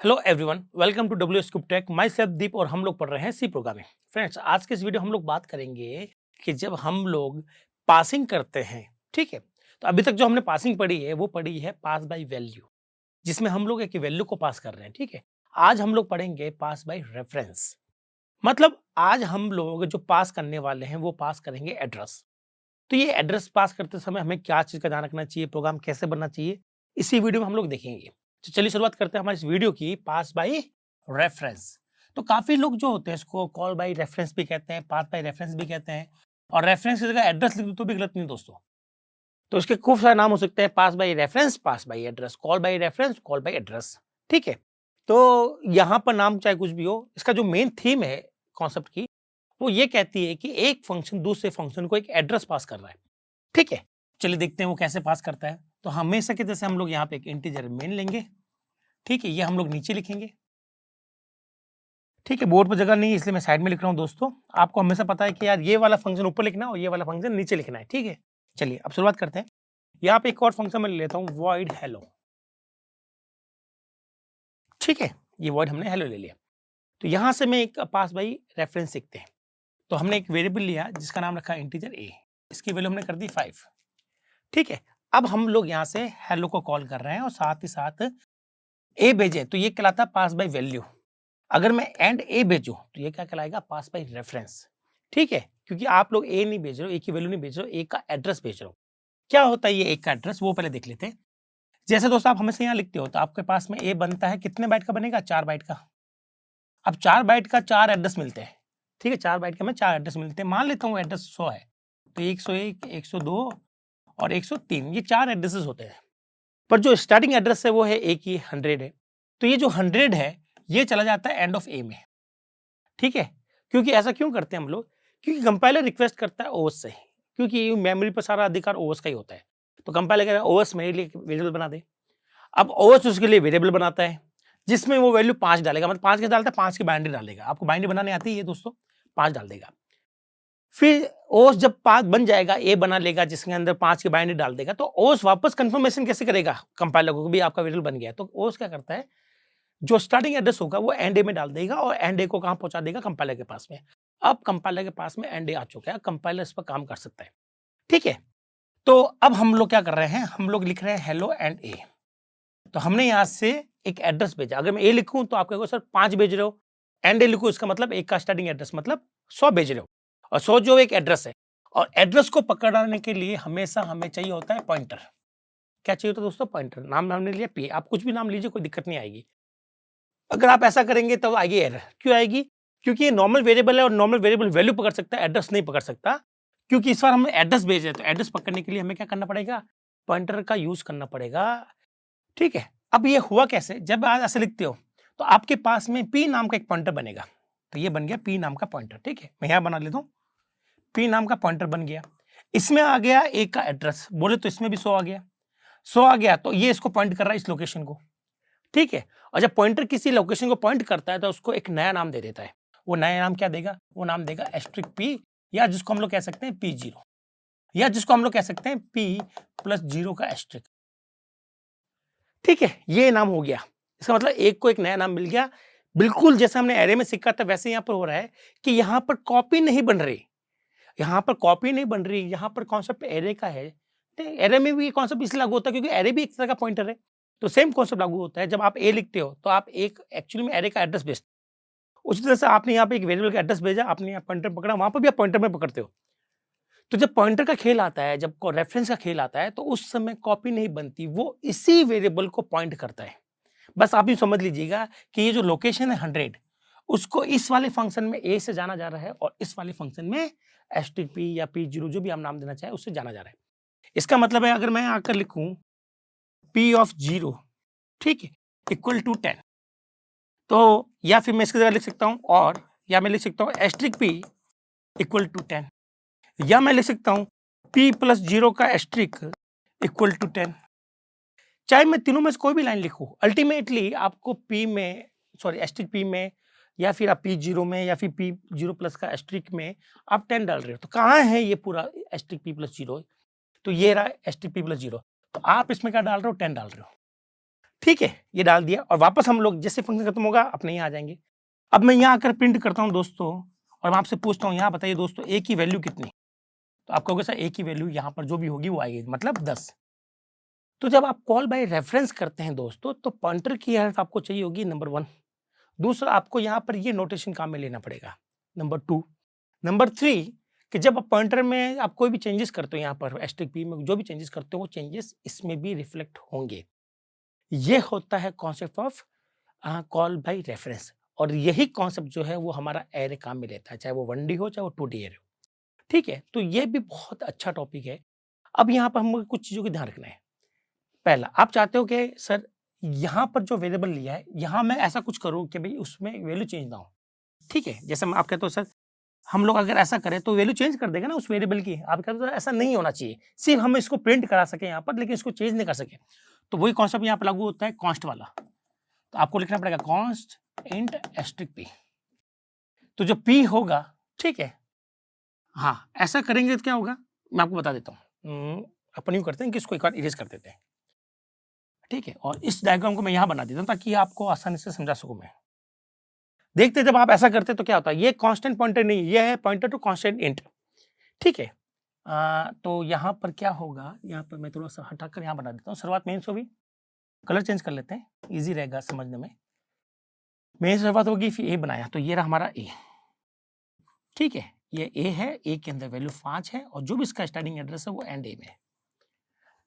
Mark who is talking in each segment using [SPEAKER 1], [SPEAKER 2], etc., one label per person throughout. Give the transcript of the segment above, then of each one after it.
[SPEAKER 1] Hello everyone, welcome to W Scoop Tech. Myself Deep और हम लोग पढ़ रहे हैं सी प्रोग्रामिंग। फ्रेंड्स, आज के इस वीडियो हम लोग बात करेंगे कि जब हम लोग पासिंग करते हैं, ठीक है, तो अभी तक जो हमने पासिंग पढ़ी है वो पढ़ी है पास बाय वैल्यू, जिसमें हम लोग एक वैल्यू को पास कर रहे हैं, ठीक है। आज हम लोग पढ़ेंगे पास बाय रेफरेंस। मतलब आज हम लोग जो पास करने वाले हैं वो पास करेंगे एड्रेस। तो ये एड्रेस पास करते समय हमें क्या चीज़ का ध्यान रखना चाहिए, प्रोग्राम कैसे बनना चाहिए, इसी वीडियो में हम लोग देखेंगे। तो चलिए शुरुआत करते हैं हमारी इस वीडियो की, पास बाय रेफरेंस। तो काफ़ी लोग जो होते हैं इसको कॉल बाय रेफरेंस भी कहते हैं, पास बाय रेफरेंस भी कहते हैं, और रेफरेंस की जगह एड्रेस लिख दो तो भी गलत नहीं दोस्तों। तो इसके खूब सारे नाम हो सकते हैं, pass by reference, pass by address, call by reference, call by address, ठीक है। तो यहाँ पर नाम चाहे कुछ भी हो, इसका जो मेन थीम है कॉन्सेप्ट की, वो ये कहती है कि एक फंक्शन दूसरे फंक्शन को एक एड्रेस पास कर रहा है, ठीक है। चलिए देखते हैं वो कैसे पास करता है। तो हमेशा की जैसे हम लोग यहाँ पे एक इंटीजर मेन लेंगे, ठीक है, ये हम लोग नीचे लिखेंगे, ठीक है। बोर्ड पर जगह नहीं है इसलिए मैं साइड में लिख रहा हूँ दोस्तों। आपको हमेशा पता है कि यार ये वाला फंक्शन ऊपर लिखना है और ये वाला फंक्शन नीचे लिखना है, ठीक है। चलिए अब शुरुआत करते हैं। यहाँ पे एक और फंक्शन मैं ले लेता हूँ, वॉइड हेलो, ठीक है। ये वॉइड हमने हेलो ले लिया। तो यहाँ से मैं एक पास बाई रेफरेंस सीखते हैं। तो हमने एक वेरिएबल लिया जिसका नाम रखा इंटीजर ए, इसकी वैल्यू हमने कर दी 5, ठीक है। अब हम लोग यहाँ से हेलो को कॉल कर रहे हैं और साथ ही साथ ए भेजे तो ये कहलाता है पास बाय वैल्यू। अगर मैं एंड ए भेजूं तो ये क्या कहलाएगा, पास बाय रेफरेंस, ठीक है। क्योंकि आप लोग ए नहीं भेज रहे हो, ए की वैल्यू नहीं भेज रहे हो, ए का एड्रेस भेज रहे हो। क्या होता है ये ए का एड्रेस, वो पहले देख लेते हैं। जैसे दोस्तों आप हमेशा यहाँ लिखते हो तो आपके पास में ए बनता है, कितने बाइट का बनेगा, 4 बाइट का। अब 4 बाइट का 4 एड्रेस मिलते हैं, ठीक है। 4 बाइट के में 4 एड्रेस मिलते हैं। मान लेता हूँ एड्रेस 100 है, तो 101, 102 और 103, ये 4 एड्रेसेस होते हैं। पर जो स्टार्टिंग एड्रेस है वो है ए की 100 है। तो ये जो 100 है ये चला जाता है एंड ऑफ ए में, ठीक है। क्योंकि ऐसा क्यों करते हैं हम लोग, क्योंकि कंपाइलर रिक्वेस्ट करता है ओएस से, क्योंकि मेमोरी पर सारा अधिकार ओएस का ही होता है। तो कंपाइलर कह रहा है ओएस मेरे लिए वेरिएबल बना दे। अब ओएस उसके लिए वेरिएबल बनाता है जिसमें वो वैल्यू 5 डालेगा, मतलब 5 के डालता है, 5 की बाइनरी डालेगा। आपको बाइनरी बनाने आती है दोस्तों, 5 डाल देगा। फिर ओस जब 5 बन जाएगा, ए बना लेगा जिसके अंदर 5 की बाइनरी डाल देगा, तो ओस वापस कंफर्मेशन कैसे करेगा कंपाइलर को भी आपका वेरिएबल बन गया। तो ओस क्या करता है, जो स्टार्टिंग एड्रेस होगा वो एंड ए में डाल देगा और एंड ए को कहां पहुंचा देगा, कंपाइलर के पास में। अब कंपाइलर के पास में एंड ए आ चुका है, कंपाइलर इस पर काम कर सकता है, ठीक है। तो अब हम लोग क्या कर रहे हैं, हम लोग लिख रहे हैं हेलो एंड ए। तो हमने यहां से एक एड्रेस भेजा। अगर मैं ए लिखूं तो आप कहोगे सर 5 भेज रहे हो, एंड ए लिखूं इसका मतलब एक का स्टार्टिंग एड्रेस मतलब 100 भेज रहे हो, और 100 जो एक एड्रेस है। और एड्रेस को पकड़ने के लिए हमेशा हमें चाहिए होता है पॉइंटर। क्या चाहिए होता है दोस्तों, पॉइंटर। नाम हमने लिया पी, आप कुछ भी नाम लीजिए, कोई दिक्कत नहीं आएगी। अगर आप ऐसा करेंगे तब आएगी एरर। क्यों आएगी, क्योंकि ये नॉर्मल वेरिएबल है और नॉर्मल वेरिएबल वैल्यू पकड़ सकता है, एड्रेस नहीं पकड़ सकता। क्योंकि इस बार हम एड्रेस भेज रहे हैं तो एड्रेस पकड़ने के लिए हमें क्या करना पड़ेगा, पॉइंटर का यूज करना पड़ेगा, ठीक है। अब ये हुआ कैसे, जब आप ऐसे लिखते हो तो आपके पास में पी नाम का एक पॉइंटर बनेगा। तो ये बन गया पी नाम का पॉइंटर, ठीक है। मैं यहां बना लेता हूं, पी नाम का पॉइंटर बन गया। इसमें आ गया ए का एड्रेस, बोले तो इसमें भी 100 आ गया। 100 आ गया तो ये इसको पॉइंट कर रहा है इस लोकेशन को, ठीक है। और जब पॉइंटर किसी लोकेशन को पॉइंट करता है तो उसको एक नया नाम दे देता है। वो नया नाम क्या देगा, वो नाम देगा एस्ट्रिक पी, या जिसको हम लोग कह सकते हैं P0, या जिसको हम लोग कह सकते हैं P+0 का एस्ट्रिक, ठीक है। ये नाम हो गया। इसका मतलब एक को एक नया नाम मिल गया। बिल्कुल जैसे हमने एरे में सीखा था वैसे यहाँ पर हो रहा है कि यहाँ पर कॉपी नहीं बन रही, यहाँ पर कॉपी नहीं बन रही, यहाँ पर कॉन्सेप्ट एरे का है। एरे में भी कॉन्सेप्ट इसलिए लागू होता है क्योंकि एरे भी एक तरह का पॉइंटर है। तो सेम कॉन्सेप्ट लागू होता है। जब आप ए लिखते हो तो आप एक एक्चुअली में एरे का एड्रेस भेजते हो। उसी तरह से आपने यहाँ पे एक वेरिएबल का एड्रेस भेजा, आपने यहाँ पॉइंटर पकड़ा, वहां पर भी आप पॉइंटर में पकड़ते हो। तो जब पॉइंटर का खेल आता है, जब रेफरेंस का खेल आता है, तो उस समय कॉपी नहीं बनती, वो इसी वेरिएबल को पॉइंट करता है। बस आप ये समझ लीजिएगा कि ये जो लोकेशन है 100, उसको इस वाले फंक्शन में ए से जाना जा रहा है और इस वाले फंक्शन में एस्ट्रिक पी या P0 जो भी आप नाम देना चाहे उससे जाना जा रहा है। इसका मतलब है अगर मैं आकर लिखूं P0, ठीक है, इक्वल टू 10, तो या फिर मैं इसकी जगह लिख सकता हूं और, या मैं लिख सकता हूं एस्ट्रिक पी इक्वल टू 10, या मैं लिख सकता हूं P+0 का एस्ट्रिक इक्वल टू 10। चाहे मैं तीनों में से कोई भी लाइन लिखूं, अल्टीमेटली आपको पी में, सॉरी एस्ट्रिक पी में, या फिर आप P0 में, या फिर P0+ का एस्ट्रिक में आप 10 डाल रहे हो। तो कहाँ है ये पूरा एस्ट्रिक P+0, तो ये रहा एस्ट्रिक P+0। तो आप इसमें क्या डाल रहे हो, 10 डाल रहे हो, ठीक है, ये डाल दिया और वापस हम लोग जैसे फंक्शन खत्म होगा अपने यहाँ आ जाएंगे। अब मैं यहाँ आकर प्रिंट करता हूँ दोस्तों, और मैं आपसे पूछता हूँ यहाँ बताइए दोस्तों ए की वैल्यू कितनी? तो आप कहोगे सर ए की वैल्यू यहाँ पर जो भी होगी वो आएगी, मतलब 10। तो जब आप कॉल बाय रेफरेंस करते हैं दोस्तों, तो पॉइंटर की हेल्प आपको चाहिए होगी नंबर 1। दूसरा, आपको यहाँ पर ये नोटेशन काम में लेना पड़ेगा नंबर 2। नंबर 3 कि जब आप पॉइंटर में आप कोई भी चेंजेस करते हो, यहाँ पर एस्टेरिक पी में जो भी चेंजेस करते हो वो चेंजेस इसमें भी रिफ्लेक्ट होंगे। ये होता है concept of call by reference, और यही कॉन्सेप्ट जो है वो हमारा एरे काम में लेता है, चाहे वो 1D हो चाहे वो 2D एरे हो। ठीक है, तो ये भी बहुत अच्छा टॉपिक है। अब यहाँ पर हमें कुछ चीज़ों का ध्यान रखना है। पहला, आप चाहते हो कि सर यहाँ पर जो वेरिएबल लिया है, यहाँ मैं ऐसा कुछ करूँ कि भाई उसमें वैल्यू चेंज ना हो। ठीक है, जैसे मैं आप कहते हो सर हम लोग अगर ऐसा करें तो वैल्यू चेंज कर देगा ना उस वेरिएबल की। आप कहते हो सर ऐसा नहीं होना चाहिए, सिर्फ हम इसको प्रिंट करा सके यहाँ पर, लेकिन इसको चेंज नहीं कर सके। तो वही कॉन्सेप्ट यहाँ पर लागू होता है कॉन्स्ट वाला। तो आपको लिखना पड़ेगा कॉन्स्ट इंट एस्टेरिक पी। तो जो पी होगा, ठीक है, हाँ ऐसा करेंगे तो क्या होगा मैं आपको बता देता हूँ। अपन यूँ करते हैं कि इसको एक बार इरेज कर देते हैं। ठीक है, और इस डायग्राम को मैं यहाँ बना देता हूँ ताकि आपको आसानी से समझा सकूँ मैं। देखते जब आप ऐसा करते तो क्या होता है, ये कांस्टेंट पॉइंटर नहीं, ये है पॉइंटर टू कांस्टेंट इंट। ठीक है, तो यहाँ पर क्या होगा, यहाँ पर मैं थोड़ा सा हटाकर यहाँ बना देता हूँ। शुरुआत मेन से होगी, कलर चेंज कर लेते हैं, इजी रहेगा समझने में। मेन से शुरुआत होगी, फिर ए बनाया, तो ये रहा हमारा ए। ठीक है, ये ए है, ए के अंदर वैल्यू 5 है, और जो भी इसका स्टार्टिंग एड्रेस है वो एंड ए में है।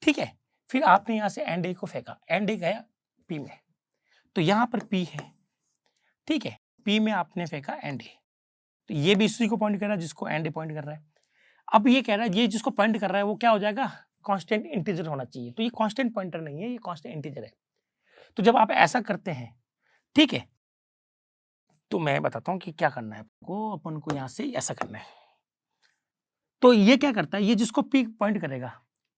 [SPEAKER 1] ठीक है, फिर आपने यहाँ से एंड ए को फेंका, एंड ए गया पी में, तो यहाँ पर पी है। ठीक है, पी में आपने फेंका एंड ए, तो ये भी इसी को पॉइंट कर रहा है जिसको एंड ए पॉइंट कर रहा है। अब ये कह रहा है ये जिसको पॉइंट कर रहा है वो क्या हो जाएगा, कांस्टेंट इंटीजर होना चाहिए। तो ये कांस्टेंट पॉइंटर नहीं है, ये कांस्टेंट इंटीजर है। तो जब आप ऐसा करते हैं, ठीक है, तो मैं बताता हूँ कि क्या करना है आपको। अपन को यहाँ से ऐसा करना है, तो ये क्या करता है, ये जिसको पी पॉइंट करेगा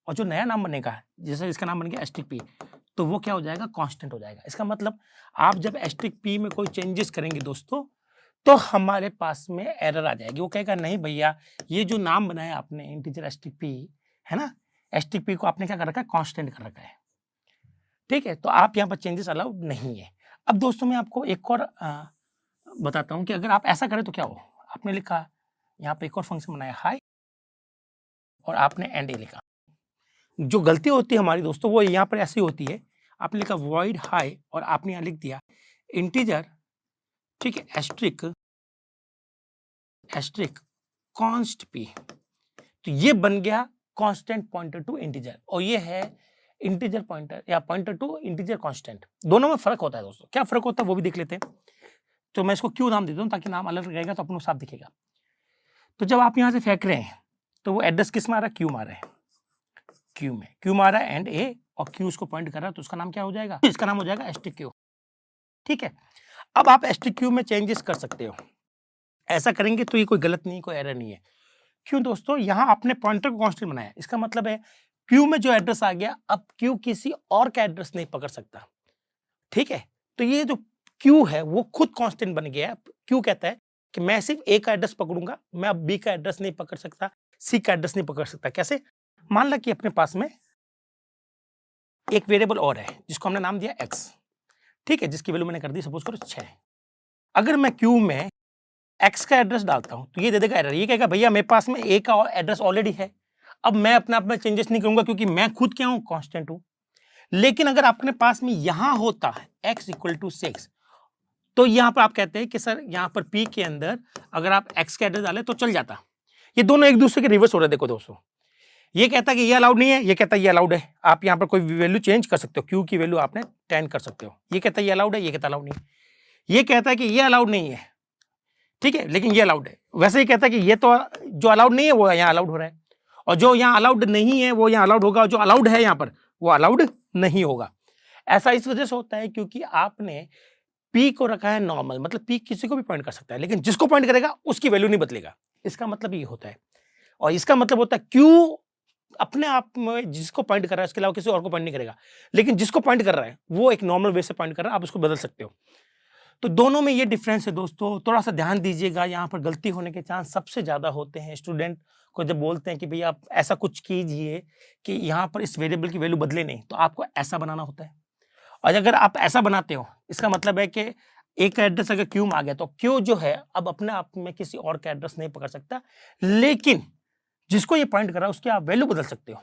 [SPEAKER 1] और जो नया नाम बनेगा, जैसे इसका नाम बन गया एस्टेरिक पी, तो वो क्या हो जाएगा, कांस्टेंट हो जाएगा। इसका मतलब आप जब एस्टेरिक पी में कोई चेंजेस करेंगे दोस्तों, तो हमारे पास में एरर आ जाएगी। वो कहेगा नहीं भैया, ये जो नाम बनाया आपने इंटीजर एस्टेरिक पी है ना, एस्टेरिक पी को आपने क्या कर रखा है, कांस्टेंट कर रखा है। ठीक है, तो आप यहाँ पर चेंजेस अलाउड नहीं है। अब दोस्तों मैं आपको एक और बताता हूँ कि अगर आप ऐसा करें तो क्या हो। आपने लिखा यहाँ पे एक और फंक्शन बनाया हाई, और आपने एंड ए लिखा। जो गलती होती है हमारी दोस्तों वो यहाँ पर ऐसी होती है, आपने लिखा वॉइड हाई और आपने यहाँ लिख दिया इंटीजर, ठीक है, एस्ट्रिक कॉन्स्ट पी, तो ये बन गया कांस्टेंट पॉइंटर टू इंटीजर, और ये है इंटीजर पॉइंटर या पॉइंटर टू इंटीजर कांस्टेंट। दोनों में फर्क होता है दोस्तों, क्या फर्क होता है वो भी देख लेते हैं। तो मैं इसको क्यू नाम देता हूँ ताकि नाम अलग रहेगा तो अपन को साफ दिखेगा। तो जब आप यहाँ से फेंक रहे हैं तो वो एड्रेस किस में आ रहा है, क्यू में आ रहा है, क्यू में आ रहा है एंड ए, और क्यू उसको पॉइंट कर रहा है, तो उसका नाम क्या हो जाएगा, इसका नाम हो जाएगा एस्टेरिक क्यू। ठीक है, अब आप एस्टेरिक क्यू में चेंजेस कर सकते हो। ऐसा करेंगे तो ये कोई गलत नहीं, कोई एरर नहीं है। क्यों दोस्तों, यहाँ आपने पॉइंटर को कांस्टेंट बनाया, इसका मतलब है क्यू में जो एड्रेस आ गया, अब क्यू किसी और का एड्रेस नहीं पकड़ सकता। ठीक है, तो ये जो क्यू है वो खुद कांस्टेंट बन गया। क्यू कहता है कि मैं सिर्फ ए का एड्रेस पकड़ूंगा, मैं अब बी का एड्रेस नहीं पकड़ सकता, सी का एड्रेस नहीं पकड़ सकता। कैसे, मान ला कि अपने पास में एक वेरिएबल और है जिसको हमने नाम दिया एक्स, ठीक है, जिसकी वैल्यू मैंने कर दी सपोज करो 6। अगर मैं क्यू में एक्स का एड्रेस डालता हूं तो ये दे देगा एरर, ये कहेगा भैया मेरे पास में ए का एड्रेस ऑलरेडी है, अब मैं अपने आप में चेंजेस नहीं करूंगा क्योंकि मैं खुद क्या हूं, कांस्टेंट हूं। लेकिन अगर अपने पास में यहां होता है x इक्वल टू 6, तो यहां पर आप कहते हैं कि सर यहां पर p के अंदर अगर आप x का एड्रेस डाले तो चल जाता। ये दोनों एक दूसरे के रिवर्स हो रहे हैं। देखो दोस्तों, ये कहता है कि ये अलाउड नहीं है, ये कहता है ये अलाउड है। आप यहाँ पर कोई वैल्यू चेंज कर सकते हो, क्यू की वैल्यू आपने 10 कर सकते हो। ये कहता है ये अलाउड है, ये कहता है अलाउड नहीं। ये कहता है कि ये अलाउड नहीं है, ठीक है, लेकिन ये अलाउड है। वैसे ही कहता है कि ये तो जो अलाउड नहीं है वो यहाँ अलाउड हो रहा है, और जो यहाँ अलाउड नहीं है वो यहाँ अलाउड होगा, और जो अलाउड है यहाँ पर वो अलाउड नहीं होगा। ऐसा इस वजह से होता है क्योंकि आपने P को रखा है नॉर्मल, मतलब P किसी को भी पॉइंट कर सकता है, लेकिन जिसको पॉइंट करेगा उसकी वैल्यू नहीं बदलेगा। इसका मतलब ये होता है, और इसका मतलब होता है Q अपने आप में जिसको पॉइंट कर रहा है उसके अलावा किसी और को पॉइंट नहीं करेगा, लेकिन जिसको पॉइंट कर रहा है वो एक नॉर्मल वे से पॉइंट कर रहा है, आप उसको बदल सकते हो। तो दोनों में ये डिफरेंस है दोस्तों, थोड़ा सा ध्यान दीजिएगा। यहाँ पर गलती होने के चांस सबसे ज्यादा होते हैं। स्टूडेंट को जब बोलते हैं कि भैया आप ऐसा कुछ कीजिए कि यहाँ पर इस वेरिएबल की वैल्यू बदले नहीं, तो आपको ऐसा बनाना होता है। और अगर आप ऐसा बनाते हो, इसका मतलब है कि ए का एड्रेस अगर क्यू में आ गया तो क्यू जो है अब अपने आप में किसी और का एड्रेस नहीं पकड़ सकता, लेकिन जिसको ये पॉइंट कर रहा है उसकी आप वैल्यू बदल सकते हो।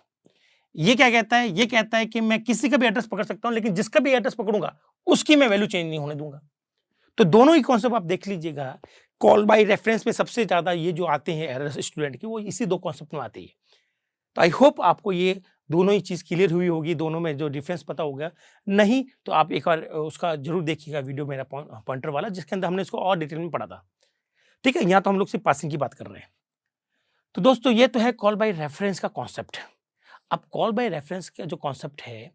[SPEAKER 1] ये क्या कहता है? ये कहता है कि मैं किसी का भी एड्रेस पकड़ सकता हूं, लेकिन जिसका भी एड्रेस पकड़ूंगा उसकी मैं वैल्यू चेंज नहीं होने दूंगा। तो दोनों ही कॉन्सेप्ट आप देख लीजिएगा। कॉल बाय रेफरेंस में सबसे ज्यादा ये जो आते हैं एरर स्टूडेंट की, वो इसी दो कॉन्सेप्ट में आते हैं। तो आई होप आपको ये दोनों ही चीज क्लियर हुई होगी, दोनों में जो डिफरेंस पता होगा। नहीं तो आप एक बार उसका जरूर देखिएगा वीडियो मेरा पॉइंटर वाला, जिसके अंदर हमने इसको और डिटेल में पढ़ा था। ठीक है, यहाँ तो हम लोग सिर्फ पासिंग की बात कर रहे हैं। तो दोस्तों ये तो है कॉल बाय रेफरेंस का कॉन्सेप्ट। अब कॉल बाय रेफरेंस का जो कॉन्सेप्ट है,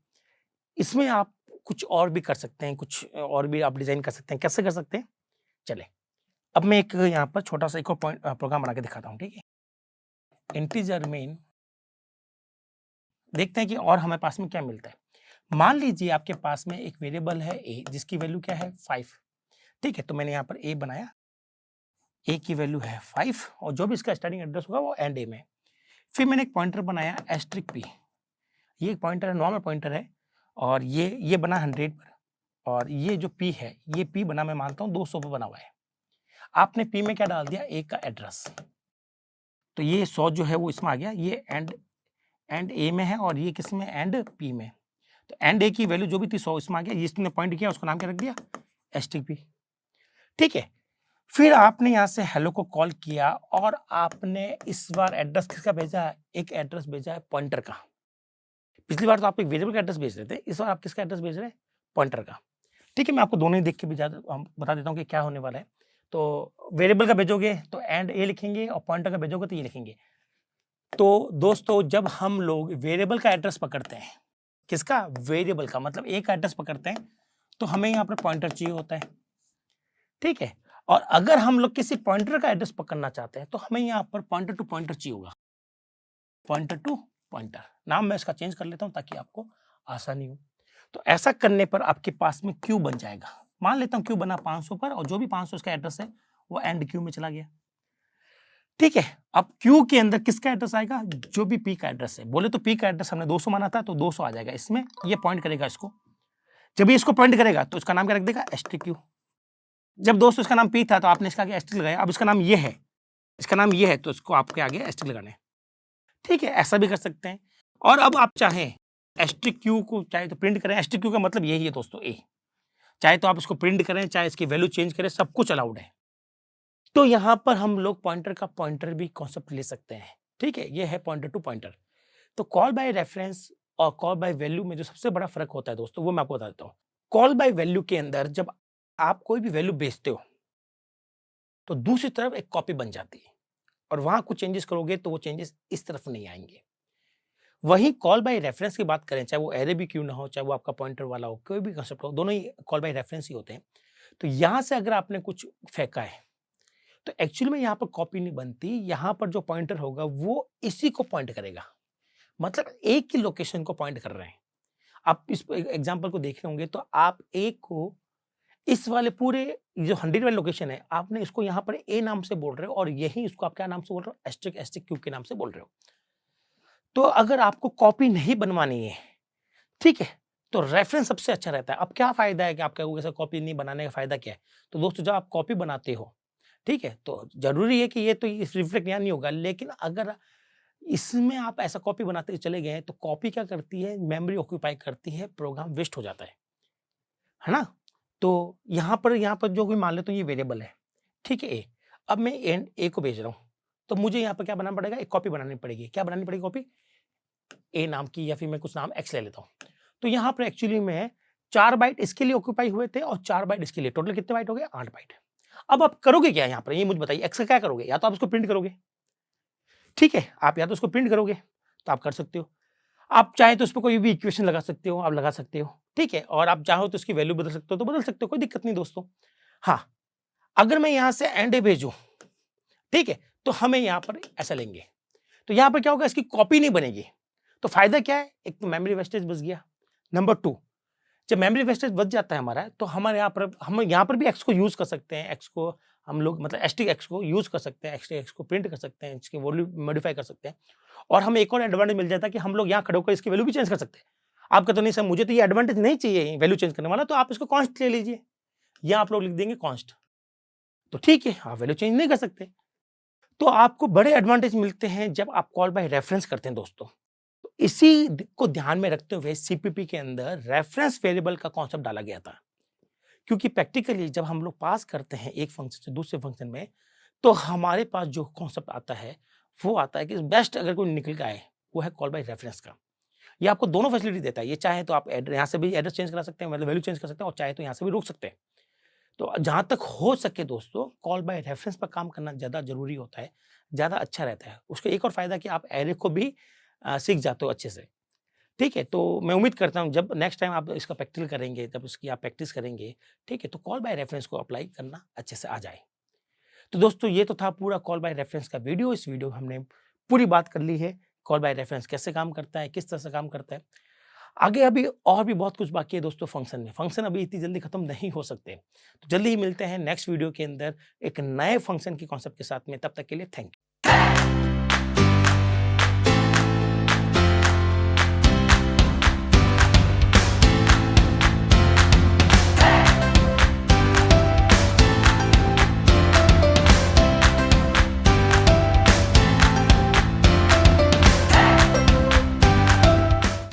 [SPEAKER 1] इसमें आप कुछ और भी कर सकते हैं, कुछ और भी आप डिजाइन कर सकते हैं। कैसे कर सकते हैं? चले, अब मैं एक यहाँ पर छोटा सा एक और पॉइंट प्रोग्राम बना के दिखाता हूँ। ठीक है, इंटीजर मेन, देखते हैं कि और हमारे पास में क्या मिलता है। मान लीजिए आपके पास में एक वेरिएबल है ए, जिसकी वैल्यू क्या है 5। ठीक है, तो मैंने यहाँ पर ए बनाया, ए की वैल्यू है 5 और जो भी इसका स्टार्टिंग एड्रेस होगा वो एंड ए में। फिर मैंने एक पॉइंटर बनाया एस्ट्रिक पी, ये एक पॉइंटर है, नॉर्मल पॉइंटर है, और ये बना 100 पर, और ये जो पी है ये पी बना मैं मानता हूँ 200 पर बना हुआ है। आपने पी में क्या डाल दिया? ए का एड्रेस, तो ये 100 जो है वो इसमें आ गया, ये एंड ए में है और ये किस में? एंड पी में। तो एंड ए की वैल्यू जो भी थी 100 इसमें आ गया, जिसने पॉइंट किया उसका नाम क्या रख दिया? Asterisk P. ठीक है, फिर आपने यहाँ से हेलो को कॉल किया और आपने इस बार एड्रेस किसका भेजा है? एक एड्रेस भेजा है पॉइंटर का। पिछली बार तो आप एक वेरिएबल का एड्रेस भेज रहे थे, इस बार आप किसका एड्रेस भेज रहे हैं? पॉइंटर का। ठीक है, मैं आपको दोनों ही देख के भी बता देता हूँ कि क्या होने वाला है। तो वेरिएबल का भेजोगे तो एंड ए लिखेंगे और पॉइंटर का भेजोगे तो ये लिखेंगे। तो दोस्तों जब हम लोग वेरिएबल का एड्रेस पकड़ते हैं, किसका? वेरिएबल का, मतलब ए का एड्रेस पकड़ते हैं, तो हमें यहाँ पर पॉइंटर चाहिए होता है। ठीक है, और अगर हम लोग किसी पॉइंटर का एड्रेस पकड़ना चाहते हैं तो हमें यहाँ पर पॉइंटर टू पॉइंटर चाहिए होगा। पॉइंटर टू पॉइंटर, नाम मैं इसका चेंज कर लेता हूँ ताकि आपको आसानी हो। तो ऐसा करने पर आपके पास में क्यू बन जाएगा। मान लेता हूँ क्यू बना 500 पर, और जो भी 500 इसका एड्रेस है वो एंड क्यू में चला गया। ठीक है, अब क्यू के अंदर किसका एड्रेस आएगा? जो भी पी का एड्रेस है। बोले तो पी का एड्रेस हमने 200 माना था, तो 200 आ जाएगा इसमें। ये पॉइंट करेगा इसको, जब ये इसको पॉइंट करेगा तो इसका नाम क्या रख देगा? Asterisk Q. जब दोस्तों इसका नाम पी था तो आपने इसका आगे एस्ट्रिक लगाया, अब इसका नाम ये है, इसका नाम ये है, तो इसको आपके आगे एस्ट्रिक लगाने। ठीक है, ऐसा भी कर सकते हैं। और अब आप चाहें एस्ट्रिक क्यू को चाहे तो प्रिंट करें, एस्ट्रिक क्यू का मतलब यही है दोस्तों ए, चाहे तो आप इसको प्रिंट करें, चाहे इसकी वैल्यू चेंज करें, सब कुछ अलाउड है। तो यहाँ पर हम लोग पॉइंटर का पॉइंटर भी कॉन्सेप्ट ले सकते हैं। ठीक है, ये है पॉइंटर टू पॉइंटर। तो कॉल बाय रेफरेंस और कॉल बाय वैल्यू में जो सबसे बड़ा फर्क होता है दोस्तों, वो मैं आपको बता देता हूँ। कॉल बाय वैल्यू के अंदर जब आप कोई भी वैल्यू भेजते हो तो दूसरी तरफ एक कॉपी बन जाती है, और वहां कुछ चेंजेस करोगे तो वो चेंजेस इस तरफ नहीं आएंगे। वहीं कॉल बाय रेफरेंस की बात करें, चाहे वो एरे भी क्यों ना हो, चाहे वो आपका पॉइंटर वाला हो, कोई भी कंसेप्ट हो, दोनों ही कॉल बाय रेफरेंस ही होते हैं। तो यहां से अगर आपने कुछ फेंका है तो एक्चुअली में यहाँ पर कॉपी नहीं बनती, यहाँ पर जो पॉइंटर होगा वो इसी को पॉइंट करेगा, मतलब एक ही लोकेशन को पॉइंट कर रहे हैं। आप इस एग्जाम्पल को देख रहे होंगे तो आप एक को इस वाले पूरे जो 100 वाली लोकेशन है, आपने इसको यहाँ पर ए नाम से बोल रहे हो, और यही इसको आप क्या नाम से बोल रहे हो? एस्ट्रिक एस्ट्रिक क्यू के नाम से बोल रहे हो। तो अगर आपको कॉपी नहीं बनवानी है, ठीक है, तो रेफरेंस सबसे अच्छा रहता है। अब क्या फायदा है कि आप कहोगे सर कॉपी नहीं बनाने का फायदा क्या है? तो दोस्तों जब आप कॉपी बनाते हो, ठीक है, तो जरूरी है कि ये तो रिफ्लेक्ट यहाँ नहीं होगा, लेकिन अगर इसमें आप ऐसा कॉपी बनाते चले गए तो कॉपी क्या करती है? मेमोरी ऑक्यूपाई करती है, प्रोग्राम वेस्ट हो जाता है ना? तो यहाँ पर जो भी मान लेते ये वेरिएबल है, ठीक है ए। अब मैं एंड ए को भेज रहा हूँ, तो मुझे यहाँ पर क्या बनाना पड़ेगा? एक कॉपी बनानी पड़ेगी। क्या बनानी पड़ेगी कॉपी? ए नाम की, या फिर मैं कुछ नाम एक्स ले लेता हूँ। तो यहाँ पर एक्चुअली में 4 बाइट इसके लिए ऑक्यूपाई हुए थे और 4 बाइट इसके लिए, टोटल कितने बाइट हो गए? 8 बाइट। अब आप करोगे क्या यहाँ पर? ये मुझे बताइए, एक्स का क्या करोगे? या तो आप इसको प्रिंट करोगे, ठीक है, आप या तो उसको प्रिंट करोगे, तो आप कर सकते हो। आप चाहे तो उस पर कोई भी इक्वेशन लगा सकते हो, आप लगा सकते हो, ठीक है, और आप चाहो तो उसकी वैल्यू बदल सकते हो, तो बदल सकते हो, कोई दिक्कत नहीं दोस्तों। हाँ, अगर मैं यहाँ से एंड ए भेजूं, ठीक है, तो हमें यहाँ पर ऐसा लेंगे, तो यहाँ पर क्या होगा? इसकी कॉपी नहीं बनेगी। तो फायदा क्या है? एक तो मेमोरी वेस्टेज बच गया। नंबर 2, जब मेमोरी वेस्टेज बच जाता है हमारा, तो हमारे हम यहाँ पर भी एक्स को यूज कर सकते हैं। एक्स को हम लोग मतलब एस्ट्रिक एक्स को यूज कर सकते हैं, एस्ट्रिक एक्स को प्रिंट कर सकते हैं, इसकी वैल्यू मॉडिफाई कर सकते हैं, और हमें एक और एडवांटेज मिल जाता है कि हम लोग यहाँ खड़े होकर इसकी वैल्यू भी चेंज कर सकते हैं। आपका तो नहीं सर, मुझे तो ये एडवांटेज नहीं चाहिए वैल्यू चेंज करने वाला, तो आप इसको कॉन्स्ट ले लीजिए, या आप लोग लिख देंगे कॉन्स्ट, तो ठीक है, आप वैल्यू चेंज नहीं कर सकते। तो आपको बड़े एडवांटेज मिलते हैं जब आप कॉल बाय रेफरेंस करते हैं दोस्तों। तो इसी को ध्यान में रखते हुए सीपीपी के अंदर रेफरेंस वेरिएबल का कॉन्सेप्ट डाला गया था, क्योंकि प्रैक्टिकली जब हम लोग पास करते हैं एक फंक्शन से दूसरे फंक्शन में, तो हमारे पास जो कॉन्सेप्ट आता है वो आता है कि बेस्ट अगर कोई निकल के आए वो है कॉल बाय रेफरेंस का। ये आपको दोनों फैसिलिटी देता है, ये चाहे तो आप यहाँ से भी एड्रेस चेंज करा सकते हैं, मतलब वैल्यू चेंज कर सकते हैं, और चाहे तो यहाँ से भी रोक सकते हैं। तो जहाँ तक हो सके दोस्तों, कॉल बाय रेफरेंस पर काम करना ज़्यादा ज़रूरी होता है, ज़्यादा अच्छा रहता है। उसका एक और फ़ायदा कि आप एरे को भी सीख जाते हो अच्छे से। ठीक है, तो मैं उम्मीद करता हूँ जब नेक्स्ट टाइम आप इसका प्रैक्टिकल करेंगे, जब इसकी आप प्रैक्टिस करेंगे, ठीक है, तो कॉल बाय रेफरेंस को अप्लाई करना अच्छे से आ जाए। तो दोस्तों ये तो था पूरा कॉल बाय रेफरेंस का वीडियो। इस वीडियो में हमने पूरी बात कर ली है, कॉल बाय रेफरेंस कैसे काम करता है, किस तरह से काम करता है। आगे अभी और भी बहुत कुछ बाकी है दोस्तों फंक्शन में। फंक्शन अभी इतनी जल्दी खत्म नहीं हो सकते। तो जल्दी ही मिलते हैं नेक्स्ट वीडियो के अंदर एक नए फंक्शन के कॉन्सेप्ट के साथ में। तब तक के लिए थैंक यू।